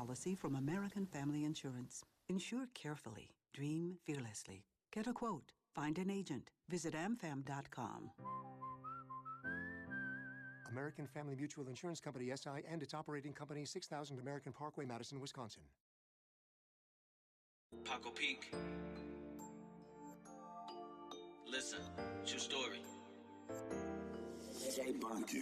policy from American Family Insurance. Insure carefully. Dream fearlessly. Get a quote. Find an agent. Visit amfam.com. American Family Mutual Insurance Company, SI, and its operating company, 6000 American Parkway, Madison, Wisconsin. Paco Peak. Listen, true story.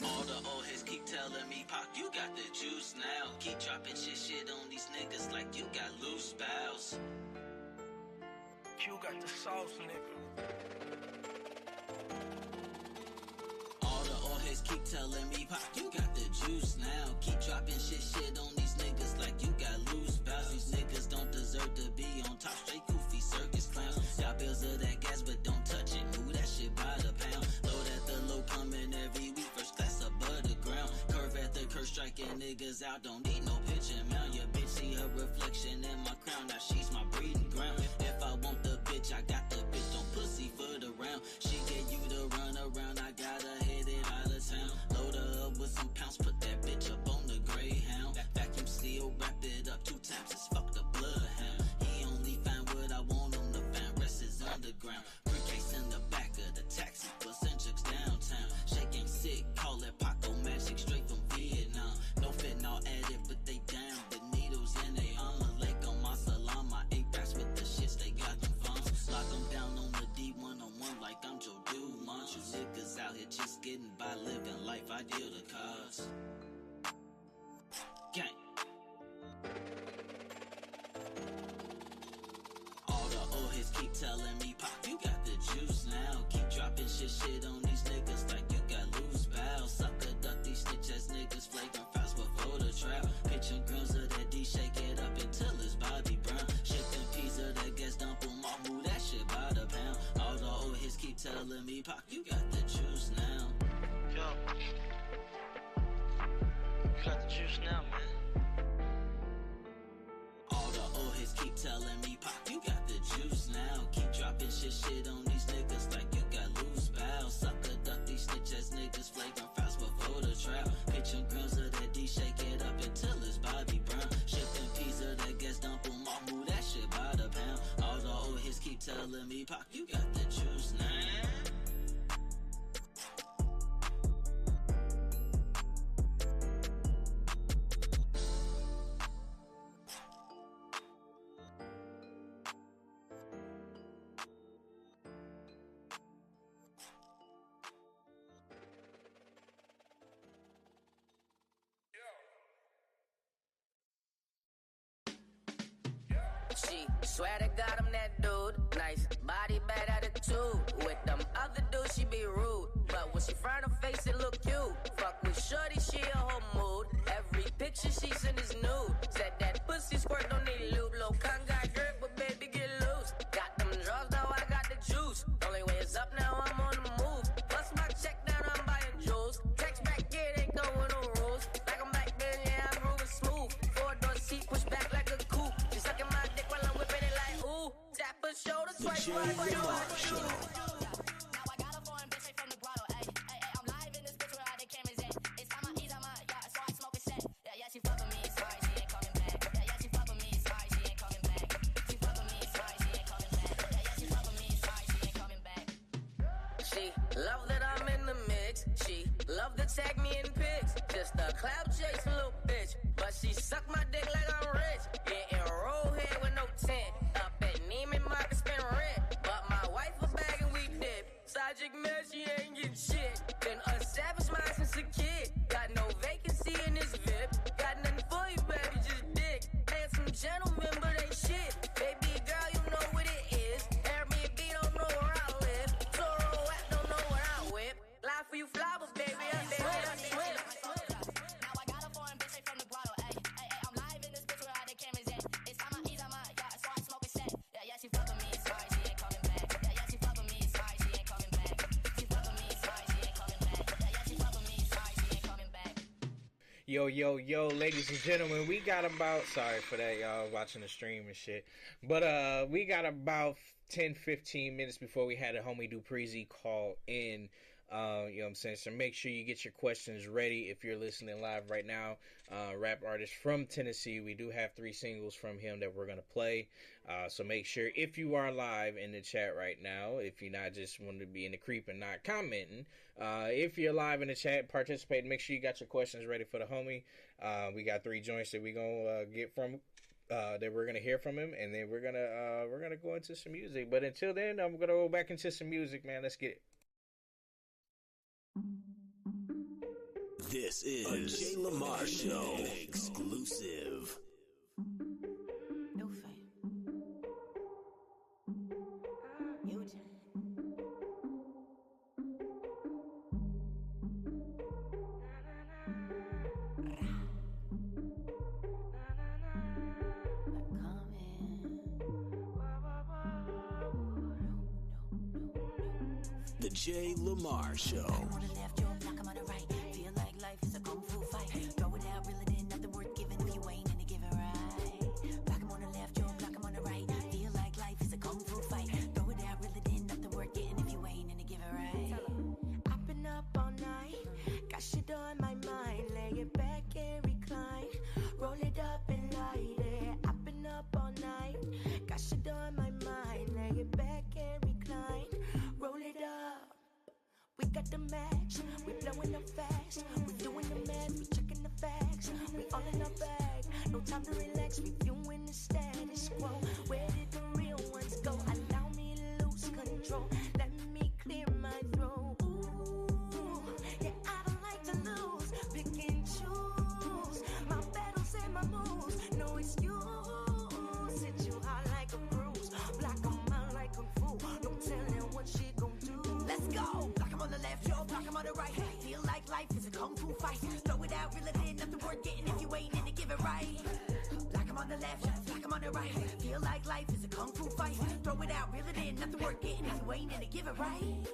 All the old heads keep telling me, Pac, you got the juice now. Keep dropping shit on these niggas like you got loose bowels. You got the sauce, nigga. All the old heads keep telling me, Pac, you got the juice now. Keep dropping shit on these niggas like you got loose bowels. These niggas don't deserve to be on top, straight goofy circus clowns. Got bills of that gas, but don't touch it. Move that shit by the pound. Load at the low, coming every week. First class above the ground. Curve at the curve, striking niggas out. Don't need no pitch and mount. Your bitch see her reflection in my crown. Now she's my breeding ground. If I want the bitch, I got the bitch. Don't pussy for the round. She get you to run around. I gotta hit it out of town. Load her up with some pounds. Put that bitch up on the Greyhound. Vacuum seal, wrap it up 2 times. It's fuck the bloodhound. He only find what I want on the fan. Rest is underground. Briefcase in the back of the taxi. Bustin' chicks downtown. Shake ain't sick. Call it Paco Magic. Straight from Vietnam. No fentanyl added, but they down. The needles in they armor. Lake on my salam. My 8 backs with the shits. They got them phones. Lock them down on the D one-on-one like I'm Joe Dumont. You niggas out here just getting by, living life. I deal the cause. Gang. All the old heads keep telling me, Pop, you got the juice now. Keep dropping shit on these niggas like you got loose bowels. Sucker duck these snitch ass niggas, flagrant fouls before the trial. Pitching grams of that D, shake it up until it's Bobby Brown. Shake them peas of that gas, dump them all, move that shit by the pound. All the old heads keep telling me, Pop, you got the juice now. Yo, you got the juice now, man. All the old heads keep telling me, Pop, you got the juice now. Keep dropping shit on these niggas like you got loose bowels. Sucker duck these snitch ass niggas, flagrant fouls before the trial. Pitching grams of that D, shake it up until it's Bobby Brown. Shake them peas of that gas, dump them all, move that shit by the pound. All the old heads keep telling me, Pop, you got the juice now. Swear to God I'm that dude. Nice body, bad attitude. With them other dudes she be rude, but when she front her face it look cute. Fuck with shorty, she a whole mood. Every picture she send is nude. Said that pussy squirt don't need lube. Low con got drip, but baby get loose. Got them drugs, now I got the juice. Only way is up, now I'm on the move. Bust my check, now I'm buying jewels. Text back, yeah, they know no rules. Like I'm back then, yeah, I'm moving smooth. 4-door seat, push back like a coupe. She sucking my dick while I'm whipping it like ooh. Tap her shoulder, twice what I do. Now I got a foreign bitch straight from the grotto. Ay, ay, ay, I'm live in this bitch where all the cameras at. It's time I eat on my yacht, so I smoke a set. Yeah, she fuck with me, sorry, she ain't coming back. Yeah, she fuck with me, sorry, she ain't coming back. She fuck with me, sorry, she ain't coming back. Yeah, she fuck with me, sorry, she ain't coming back. She love that I'm in the mix. She love to tag me in pics. Just a cloud chase little bitch, but she suck my dick like I'm rich. Getting roll head with no tent. Up at Neiman Marcus spend rent, but my wife a bag and we dip. Sajik man, she ain't getting shit. Been a savage mind since a kid. Got no vacancy in this VIP. Got nothing for you, baby, just dick. Handsome gentlemen, but ain't shit. Baby girl, you know what it is. Airbnb don't know where I live. Toro app don't know what I whip. Lie for you flowers, baby, I'm there. Now I got a foreign bitch straight from the grotto. Ay, ay, ay, I'm live in this bitch where all the cameras at. It's time I eat on my yacht, so I smoke a set. Yeah, she fuck with me, sorry, she ain't coming back. Yeah, she fuck with me, sorry, she ain't coming back. She fuck with me, sorry, she ain't coming back. Yeah, she fuck with me, sorry, she ain't coming back. Yo, ladies and gentlemen, we got about, sorry for that, y'all watching the stream and shit, but we got about 10-15 minutes before we had a homie Dupreezy call in. You know what I'm saying? So make sure you get your questions ready if you're listening live right now. Rap artist from Tennessee. We do have 3 singles from him that we're going to play. So make sure if you are live in the chat right now, if you're not just wanting to be in the creep and not commenting, if you're live in the chat, participating, make sure you got your questions ready for the homie. We got 3 joints that we're going to get from that we're going to hear from him, and then we're going to go into some music. But until then, I'm going to go back into some music, man. Let's get it. This is a Jay Lamar Show exclusive. No fame. Eugene. The Jay Lamar Show. On the left, your block, I'm on the right. Feel like life is a kung fu fight. Throw it out, reel it in, nothing worth giving if you ain't in to give it right. Block, I'm on the left, your block, I'm on the right. Feel like life is a kung fu fight. Throw it out, reel it in, nothing worth getting if you ain't in to give it right. I've been up all night, got shit on my mind. Lay it back and recline, roll it up and light it. I've been up all night, got shit on my mind. Lay it back and recline, roll it up. We got the match, we blowing up fast. We doing the math, we checking the facts. We all in our bag, no time to relax. We viewing the status quo. Where did the real ones go? Allow me to lose control. Let me clear my throat. Ooh, yeah, I don't like to lose. Pick and choose my battles and my moves. No excuse. Hit you hard like a bruise. Block 'em out like kung fu. No telling what she gon' do. Let's go. Block 'em on the left, yo, block 'em on the right. Feel like life is a kung fu fight. Throw it out, reel it in, nothing worth getting if you ain't in to give it right. Block 'em on the left, block 'em on the right. Feel like life is a kung fu fight. Throw it out, reel it in, nothing worth getting if you ain't in to give it right.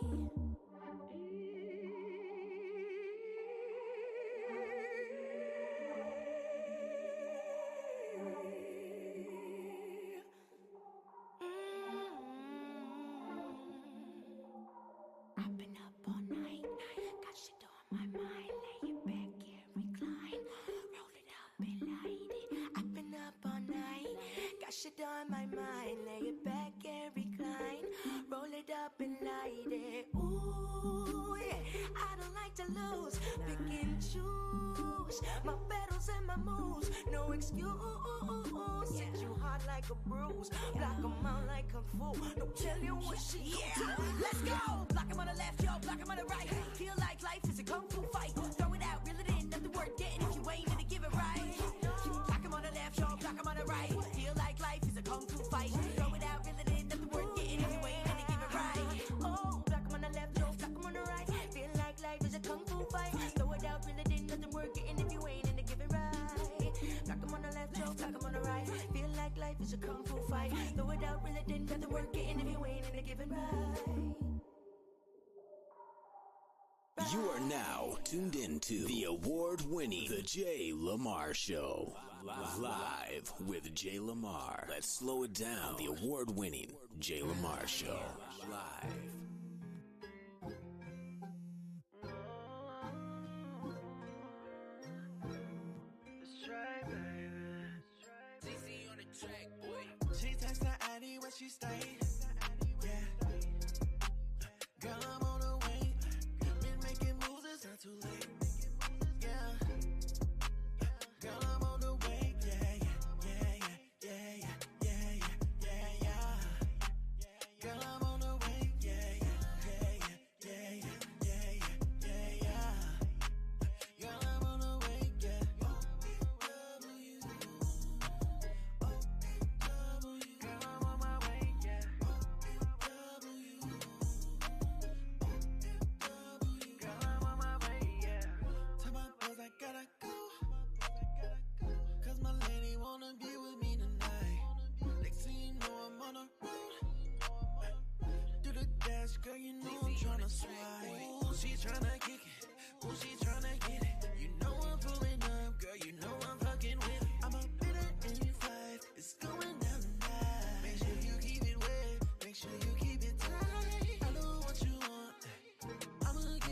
I've been up all night, got shit on my mind. Lay it back and recline, roll it up and light it. I've been up all night, got shit on my mind. Lay it back and recline, roll it up and light it. Ooh, yeah, I don't like to lose. Pick and choose my battles and my moves. No excuse. Hit you hard like a bruise. Block 'em out like kung fu. Don't tell you what she gon' do. Let's go. Block 'em on the left, yo, block 'em on the right. Feel like life is a kung fu fight. Throw it out, reel it in, nothing worth getting if you ain't in to give it right. Block 'em on the left, yo, block 'em on the right. Feel like life is a kung fu fight. Throw it out, reel it in, nothing worth getting if you ain't in to give it right. Oh, block 'em on the left, yo, block 'em on the right. Feel like life is a kung fu fight. Throw it out, reel it in, nothing worth getting if you ain't in to give it right. Block 'em on the left, yo, block 'em on the right. Feel like life is a kung fu fight. Throw it out, reel it in, nothing worth getting if you ain't in to give it right. You are now tuned into the award-winning The Jay Lamar Show. Live with Jay Lamar. Let's slow it down. The award-winning Jay Lamar Show. Live. She texts the ID when she stay. Yeah. Girl, I'm on the way. Been making moves, it's not too late. Yeah. Girl, I'm on the way. Yeah, yeah, yeah, yeah, yeah, yeah, yeah, yeah. Girl, I'm on the way. Yeah, yeah, yeah, yeah, yeah, yeah, yeah, yeah. Girl, I'm on the way. Yeah. Girl, you know I'm tryna slide. Ooh, she tryna kick it. Ooh, she tryna get it. You know I'm pulling up, girl. You know I'm fucking with it. I'm a bitter in 5. It's going down tonight. Make sure you keep it wet. Make sure you keep it tight. I know what you want. I'ma give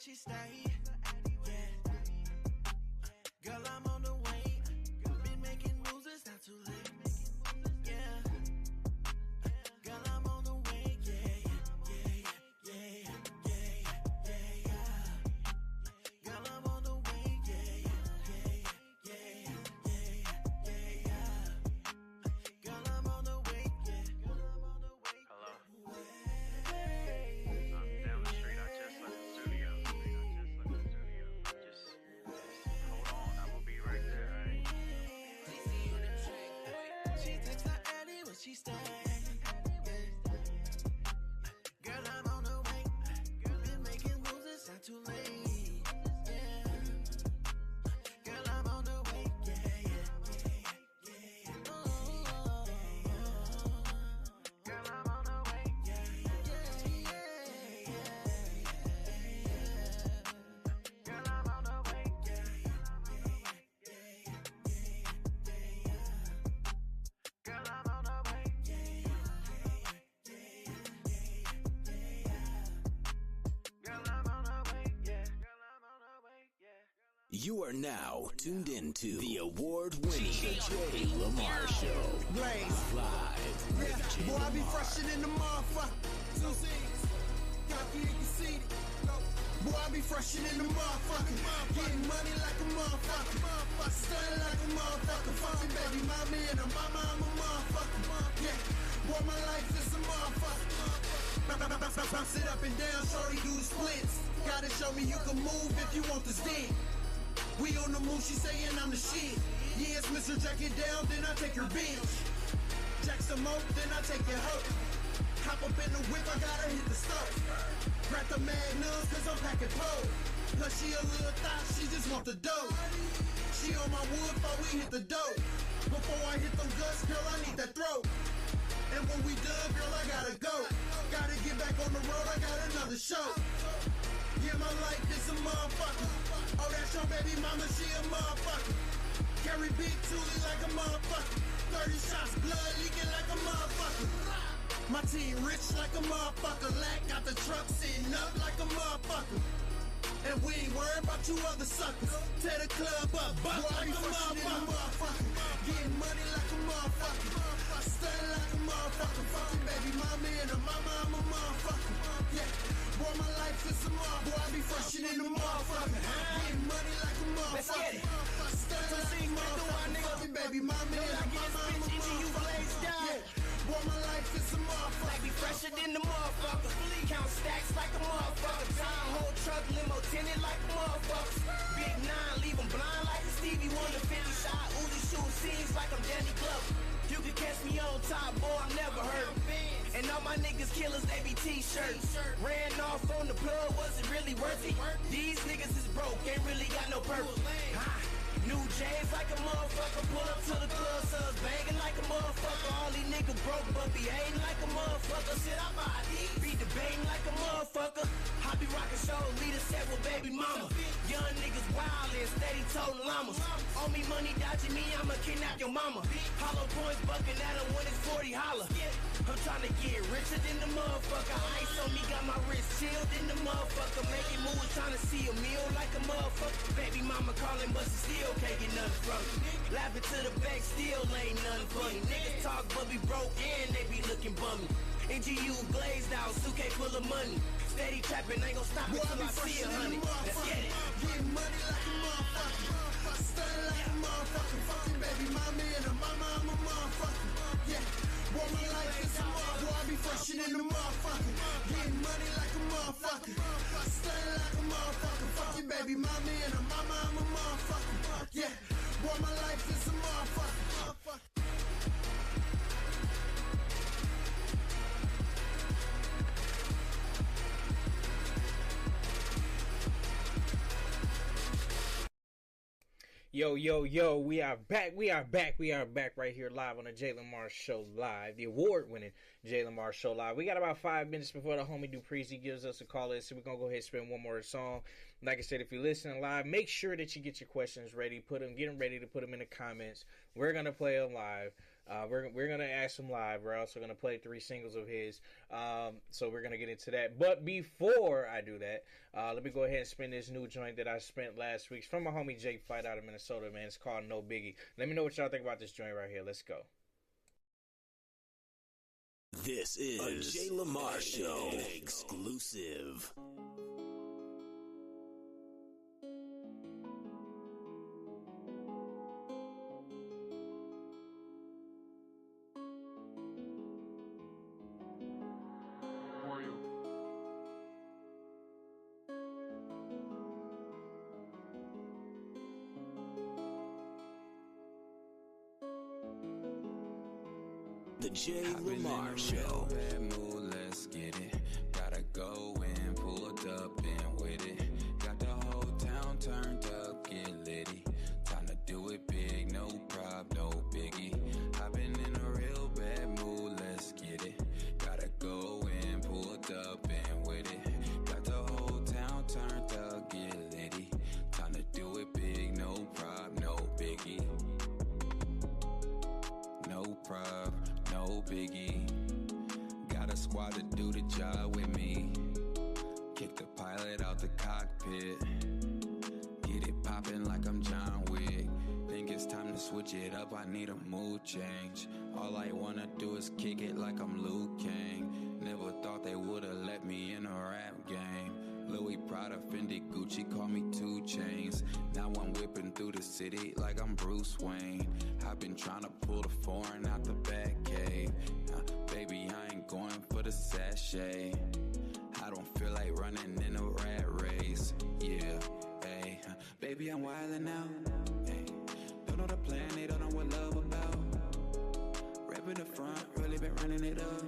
she stay. Yeah. Girl, I'm on the way. Been making moves, it's not too late. Yeah. Girl, I'm on the way. Yeah, yeah, yeah, yeah, yeah, yeah. Girl, I'm on the way. Yeah, yeah, yeah, yeah, yeah, yeah. Girl, I'm on the way. Yeah. Girl, I'm on the way. Hello. I'm down the street. I just left the studio. Just hold on. I'm gonna be right there. All right? She takes the alley when she stay. Girl, I'm on the way. Been making moves, it's not too late. Yeah. Girl, I'm on the way. Yeah, yeah, yeah, yeah. Oh, girl, I'm on the way. Yeah, yeah, yeah, yeah. Girl, I'm on the way. Yeah, yeah, yeah, yeah. Girl, I'm on the way. Yeah, yeah, yeah. Girl, I'm on the way. Yeah. Girl, I'm on the way. Yeah. You are now tuned into the award-winning Jay Lamar Show. Blaze. Live. Yeah, boy, I be fresher than the motherfucker. Two C's. Cocky and conceited. Boy, I be fresher than the motherfucker. Getting money like a motherfucker. Stunning like a motherfucker. Fucking baby mama and her mama, I'm a motherfucker. Yeah, boy, my life is a motherfucker. Bounce it up and down, shorty do the splits. Gotta show me you can move if you want this dick. We on the move, she saying I'm the shit. Yes, Mr. Jack it down, then I take her bitch. Jack some more, then I take your hoe. Hop up in the whip, I gotta hit the stove. Grab the magnums, cause I'm packing pole. Plus she a little thot, she just want the dough. She on my wood, before we hit the dough. Before I hit them guts, girl, I need that throat. And when we done, girl, I gotta go. Gotta get back on the road, I got another show. Yeah, my life is a motherfucker. Oh, that's your baby mama, she a motherfucker. Carry big Toolie like a motherfucker. 30 shots, blood leaking like a motherfucker. My team rich like a motherfucker. Lack got the truck sitting up like a motherfucker. And we ain't worried about you other suckers. Tear the club up, buck like a motherfucker. Getting money like a motherfucker. Stunning like a motherfucker. Fucking baby mama and her mama, I'm a motherfucker. Yeah, boy, my life is a motherfucker. Boy, I be fresher than a motherfucker. Getting money like a motherfucker. Stunning like a motherfucker. Fucking baby mama and her mama, I'm a motherfucker. Yeah, boy, my life is a motherfucker. Like be fresher than the motherfucker. Count stacks like a motherfucker. Time whole truck limo tinted like a motherfucker. Big 9 leave 'em blind like a Stevie Wonder. 50 shot Uzi shoot scenes like I'm Danny Glover. You can catch me on top, boy, I'm never hurt. And all my niggas killers, they be t-shirts. Ran off on the plug, wasn't really worth it. These niggas is broke, ain't really got no purpose. New James like a motherfucker. Pull up to the club, subs banging like a motherfucker. All these niggas broke, but behaving like a motherfucker. Shit, I buy these. Be debating like a motherfucker. I be rocking show, leader set with baby mama. Young niggas wild and steady toting llamas. On me money dodging me, I'ma kidnap your mama. Hollow points bucking at him when it's 40 holler. I'm tryna get richer than the motherfucker. Ice on me, got my wrist chilled in the motherfucker. Making moves, tryna see a meal like a motherfucker. Baby mama calling, but she still can't get nothing from me. Laughing to the back, still ain't nothing funny. Niggas talk, but be broke and they be looking bummy. NGU glazed out, suitcase full of money. Steady trapping, ain't gon' stop it till I see it, honey. Let's get it. Getting money like a motherfucker. Stunning like a motherfucker. Fucking baby mama and her mama, I'm a motherfucker. Yeah, boy, my life is a motherfucker. Boy, I be fresher than the motherfucker. Getting money like a motherfucker. Stunning like a motherfucker. Fucking baby mama and her mama, I'm a motherfucker. Yeah, boy, my life is a motherfucker. Yo, yo, yo, we are back right here live on the Jay Lamar Show Live, the award-winning Jay Lamar Show Live. We got about 5 minutes before the homie Dupreezy gives us a call in, so we're going to go ahead and spin one more song. Like I said, if you're listening live, make sure that you get your questions ready, get them ready to put them in the comments. We're going to play them live. We're gonna ask him live. We're also gonna play 3 singles of his. So we're gonna get into that. But before I do that, let me go ahead and spin this new joint that I spent last week. It's from my homie Jake Fight out of Minnesota, man. It's called No Biggie. Let me know what y'all think about this joint right here. Let's go. This is a Jay Lamar Show exclusive. The Jay Lamar Show. Bad mood, let's get it. Gotta go in, pulled up and with it. Got the whole town turned up, get litty. Time to do it big, no prob, no biggie. I've been in a real bad mood, let's get it. Gotta go in, pulled up and with it. Got the whole town turned up, get litty. Time to do it big, no prob, no biggie. No prob, no biggie. Got a squad to do the job with me. Kick the pilot out the cockpit. Get it poppin' like I'm John Wick. Think it's time to switch it up, I need a mood change. All I wanna do is kick it like I'm Liu Kang. Never thought they would've let me in a rap game. Louis Prada, Fendi, Gucci, call me 2 Chainz. Now I'm whipping through the city like I'm Bruce Wayne. I've been trying to pull the foreign out the back cave. Baby, I ain't going for the sachet. I don't feel like running in a rat race. Yeah, hey, baby, I'm wildin' out. Hey, don't know the plan, they don't know what love about. Rap in the front, really been running it up.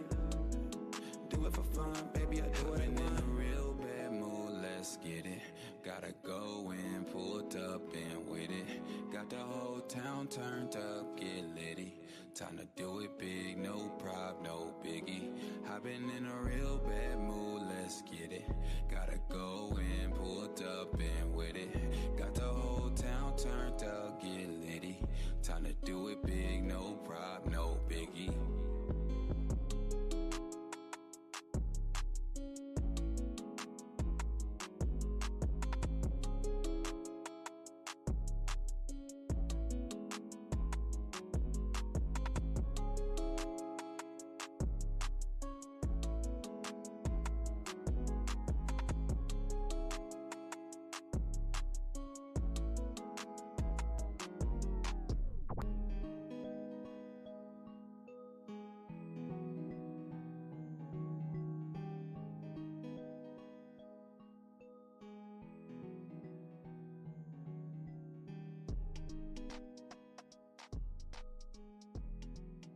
Do it for fun, baby, I do what I want. Real bad mood, let's get it. Gotta go in, pulled up and with it. Got the whole town turned up, get litty. Time to do it big, no prob, no biggie. I've been in a real bad mood, let's get it. Gotta go in, pulled up and with it. Got the whole town turned up, get litty. Time to do it big, no prob, no biggie.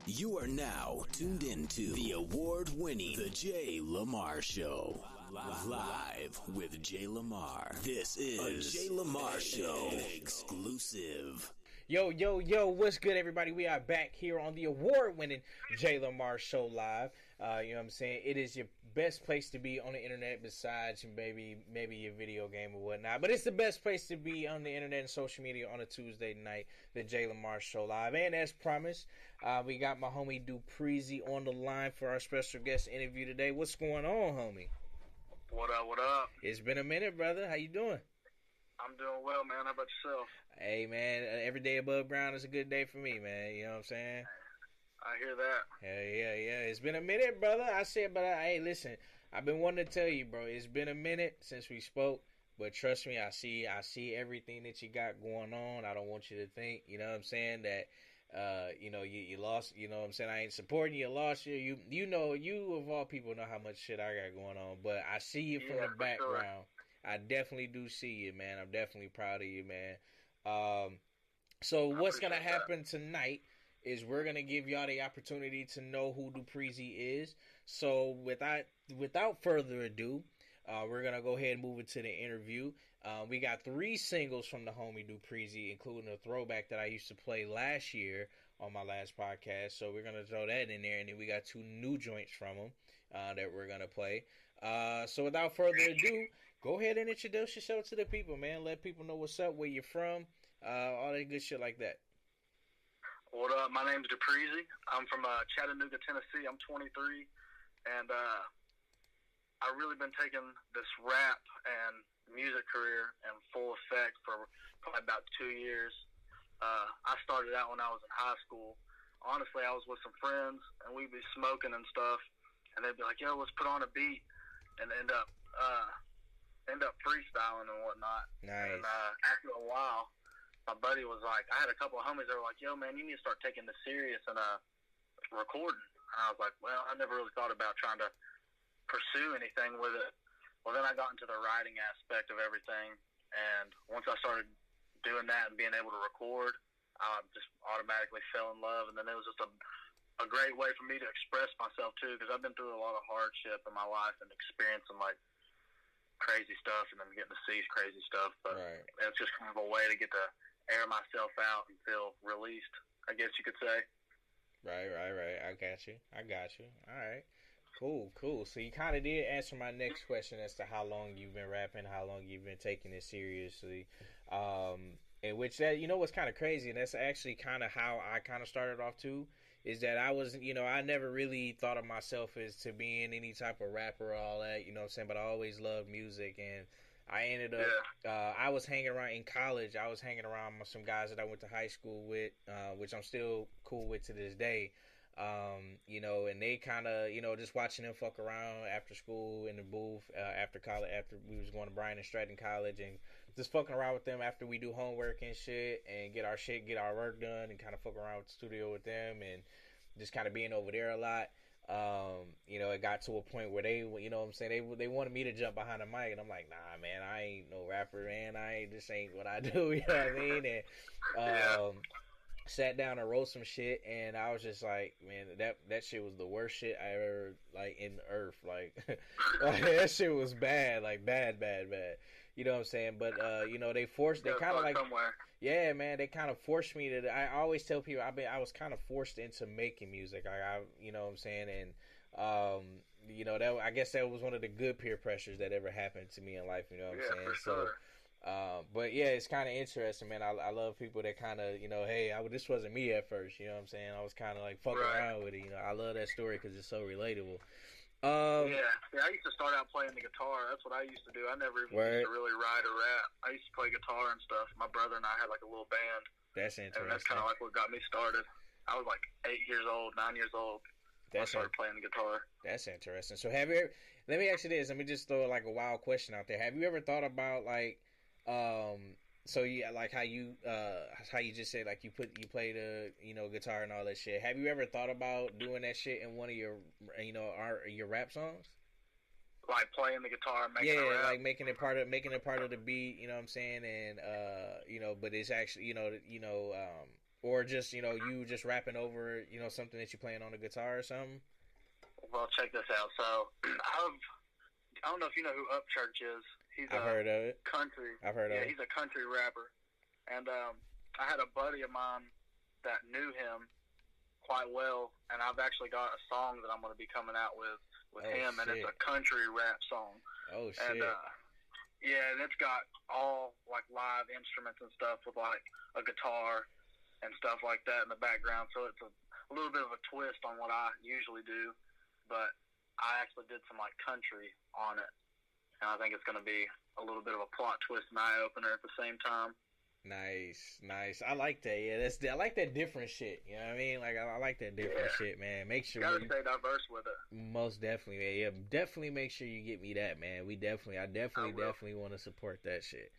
You are now tuned into the award-winning The Jay Lamar Show. Live with Jay Lamar. This is a Jay Lamar Show exclusive. Yo, what's good, everybody? We are back here on the award-winning Jay Lamar Show Live. You know what I'm saying? It is your best place to be on the internet besides maybe your video game or whatnot. But it's the best place to be on the internet and social media on a Tuesday night, the Jay Lamar Show Live. And as promised, we got my homie Dupreezy on the line for our special guest interview today. What's going on, homie? What up? It's been a minute, brother. How you doing? I'm doing well, man. How about yourself? Hey, man, every day above ground is a good day for me, man. You know what I'm saying? I hear that. Yeah. It's been a minute, brother. I said, but hey, listen, I've been wanting to tell you, bro. It's been a minute since we spoke, but trust me, I see everything that you got going on. I don't want you to think, you know what I'm saying, that you lost. You know what I'm saying? I ain't supporting you. Lost you. You know, you of all people know how much shit I got going on, but I see you from the background. Sure. I definitely do see you, man. I'm definitely proud of you, man. So what's gonna happen tonight is we're gonna give y'all the opportunity to know who Dupreezy is. So without further ado, we're gonna go ahead and move into the interview. We got 3 singles from the homie Dupreezy, including a throwback that I used to play last year on my last podcast. So we're gonna throw that in there, and then we got 2 new joints from him that we're gonna play. So without further ado, go ahead and introduce yourself to the people, man. Let people know what's up, where you're from, all that good shit like that. What up? My name's Dupreezy. I'm from Chattanooga, Tennessee. I'm 23, and I've really been taking this rap and music career in full effect for probably about 2 years. I started out when I was in high school. Honestly, I was with some friends, and we'd be smoking and stuff, and they'd be like, yo, let's put on a beat, and end up freestyling and whatnot. Nice. And after a while, my buddy was like, I had a couple of homies that were like, yo, man, you need to start taking this serious and recording. And I was like, well, I never really thought about trying to pursue anything with it. Well, then I got into the writing aspect of everything, and once I started doing that and being able to record, I just automatically fell in love, and then it was just a great way for me to express myself, too, because I've been through a lot of hardship in my life and experiencing, like, crazy stuff and then getting to see crazy stuff, but it's just kind of a way to get to air myself out and feel released, I guess you could say. Right. I got you. All right. Cool. So you kind of did answer my next question as to how long you've been rapping, how long you've been taking it seriously. And which that, you know, what's kind of crazy, and that's actually kind of how I kind of started off too, is that I was, you know, I never really thought of myself as to being any type of rapper or all that, you know what I'm saying? But I always loved music, and I ended up, I was hanging around in college. I was hanging around with some guys that I went to high school with, which I'm still cool with to this day. You know, and they kind of, you know, just watching them fuck around after school in the booth, after college, after we was going to Bryan and Stratton College, and just fucking around with them after we do homework and shit, and get our work done, and kind of fuck around with the studio with them, and just kind of being over there a lot. You know, it got to a point where they, you know what I'm saying, they wanted me to jump behind the mic, and I'm like, nah, man, I ain't no rapper, man. This ain't what I do, you know what I mean? And, sat down and wrote some shit, and I was just like, man, that shit was the worst shit I ever, like, in the earth. Like, that shit was bad, like, bad. You know what I'm saying? But, you know, they kind of like, yeah, man, they kind of forced me to, I always tell people, I was kind of forced into making music. I you know what I'm saying? And, you know, I guess that was one of the good peer pressures that ever happened to me in life, you know what I'm saying? For sure. But yeah, it's kind of interesting, man. I love people that kind of, you know, hey, this wasn't me at first, you know what I'm saying? I was kind of like fucking around with it, you know. I love that story because it's so relatable. Yeah, I used to start out playing the guitar. That's what I used to do. I never even used to really write or rap. I used to play guitar and stuff. My brother and I had like a little band. That's interesting. And that's kind of like what got me started. I was like 9 years old. I started playing the guitar. That's interesting. So let me ask you this. Let me just throw like a wild question out there. Have you ever thought about like, so yeah, like how you just said, like you play the, you know, guitar and all that shit. Have you ever thought about doing that shit in one of your, you know, your rap songs? Like playing the guitar, and making it rap? Like making it part of the beat. You know what I'm saying? And you know, but it's actually, you know, or just, you know, you just rapping over, you know, something that you're playing on the guitar or something. Well, check this out. So I don't know if you know who Upchurch is. I've heard of it. Country. I've heard of it. Yeah, he's a country rapper. And I had a buddy of mine that knew him quite well, and I've actually got a song that I'm going to be coming out with him, and it's a country rap song. Oh, shit. And, yeah, and it's got all, like, live instruments and stuff with, like, a guitar and stuff like that in the background, so it's a little bit of a twist on what I usually do, but I actually did some, like, country on it. And I think it's going to be a little bit of a plot twist and eye-opener at the same time. Nice. I like that. Yeah, I like that different shit. You know what I mean? Like, I like that different shit, man. Make sure you gotta stay diverse with it. Most definitely, man. Yeah, definitely make sure you get me that, man. I definitely want to support that shit.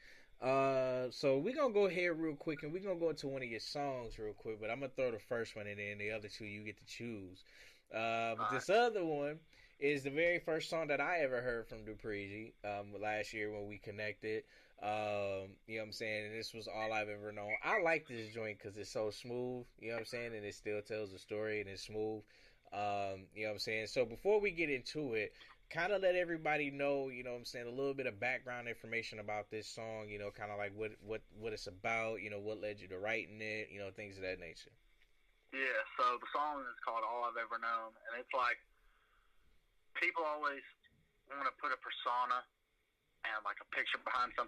So we're going to go ahead real quick, and we're going to go into one of your songs real quick, but I'm going to throw the first one, and then the other two you get to choose. But this other one is the very first song that I ever heard from Dupreezy last year when we connected. You know what I'm saying? And this was All I've Ever Known. I like this joint because it's so smooth, you know what I'm saying? And it still tells a story and it's smooth. You know what I'm saying? So before we get into it, kind of let everybody know, you know what I'm saying, a little bit of background information about this song, you know, kind of like what it's about, you know, what led you to writing it, you know, things of that nature. Yeah, so the song is called All I've Ever Known, and it's like, people always want to put a persona and like a picture behind something